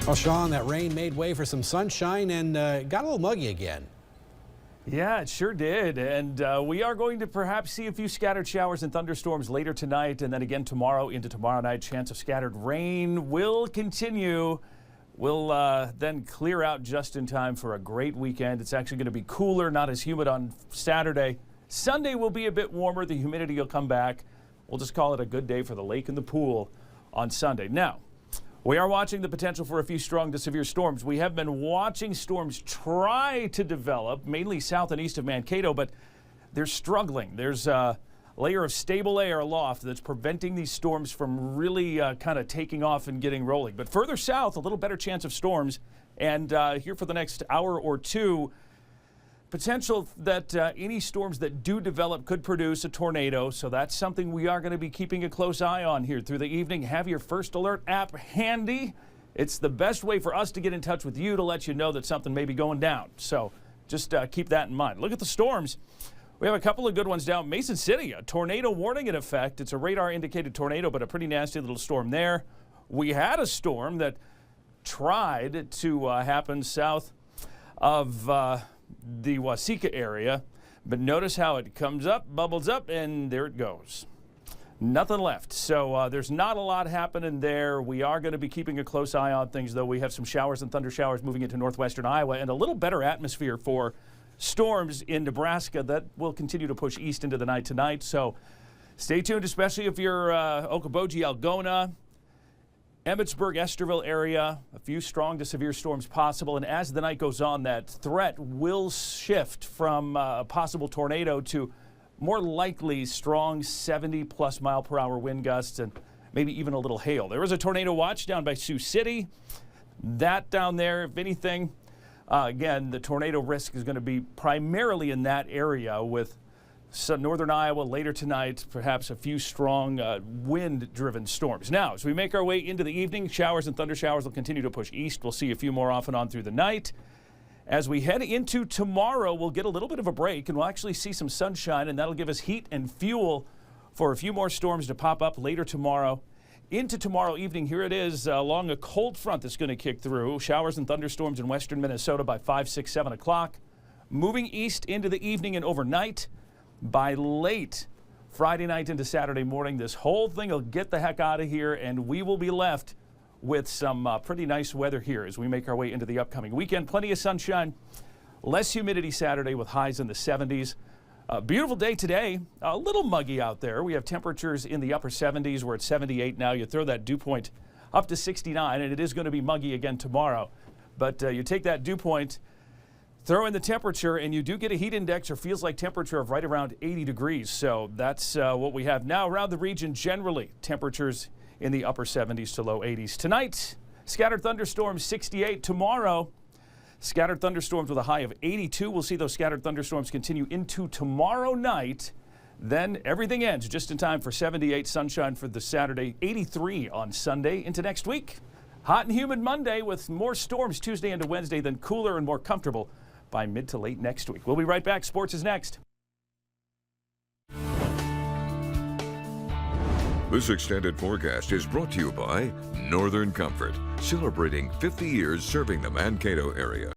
Well, Shawn, that rain made way for some sunshine and got a little muggy again. Yeah, it sure did. And we are going to perhaps see a few scattered showers and thunderstorms later tonight and then again tomorrow into tomorrow night. Chance of scattered rain will continue. We'll then clear out just in time for a great weekend. It's actually going to be cooler, not as humid on Saturday. Sunday will be a bit warmer. The humidity will come back. We'll just call it a good day for the lake and the pool on Sunday. Now, we are watching the potential for a few strong to severe storms. We have been watching storms try to develop, mainly south and east of Mankato, but they're struggling. There's a layer of stable air aloft that's preventing these storms from really kind of taking off and getting rolling. But further south, a little better chance of storms. And here for the next hour or two, potential that any storms that do develop could produce a tornado. So that's something we are going to be keeping a close eye on here through the evening. Have your First Alert app handy. It's the best way for us to get in touch with you to let you know that something may be going down. So just keep that in mind. Look at the storms. We have a couple of good ones down. Mason City, a tornado warning in effect. It's a radar indicated tornado, but a pretty nasty little storm there. We had a storm that tried to happen south of the Waseca area, but notice how it comes up, bubbles up, and there it goes. Nothing left. So there's not a lot happening there. We are going to be keeping a close eye on things, though. We have some showers and thunder showers moving into northwestern Iowa and a little better atmosphere for storms in Nebraska that will continue to push east into the night tonight. So stay tuned, especially if you're Okoboji, Algona, Emmetsburg, Esterville area, a few strong to severe storms possible. And as the night goes on, that threat will shift from a possible tornado to more likely strong 70-plus mile-per-hour wind gusts and maybe even a little hail. There was a tornado watch down by Sioux City. That down there, if anything, again, the tornado risk is going to be primarily in that area with northern Iowa later tonight, perhaps a few strong wind-driven storms. Now, as we make our way into the evening, showers and thunder showers will continue to push east. We'll see a few more off and on through the night. As we head into tomorrow, we'll get a little bit of a break, and we'll actually see some sunshine, and that'll give us heat and fuel for a few more storms to pop up later tomorrow. Into tomorrow evening, here it is along a cold front that's going to kick through. Showers and thunderstorms in western Minnesota by 5, 6, 7 o'clock. Moving east into the evening and overnight. By late Friday night into Saturday morning, this whole thing will get the heck out of here, and we will be left with some pretty nice weather here as we make our way into the upcoming weekend. Plenty of sunshine, less humidity Saturday with highs in the 70s. Beautiful day today, a little muggy out there. We have temperatures in the upper 70s. We're at 78 now. You throw that dew point up to 69, and it is going to be muggy again tomorrow. But you take that dew point, throw in the temperature, and you do get a heat index or feels like temperature of right around 80 degrees. So that's what we have now around the region generally. Temperatures in the upper 70s to low 80s. Tonight, scattered thunderstorms 68. Tomorrow, scattered thunderstorms with a high of 82. We'll see those scattered thunderstorms continue into tomorrow night. Then everything ends just in time for 78 sunshine for the Saturday, 83 on Sunday into next week. Hot and humid Monday with more storms Tuesday into Wednesday, then cooler and more comfortable by mid to late next week. We'll be right back. Sports is next. This extended forecast is brought to you by Northern Comfort, celebrating 50 years serving the Mankato area.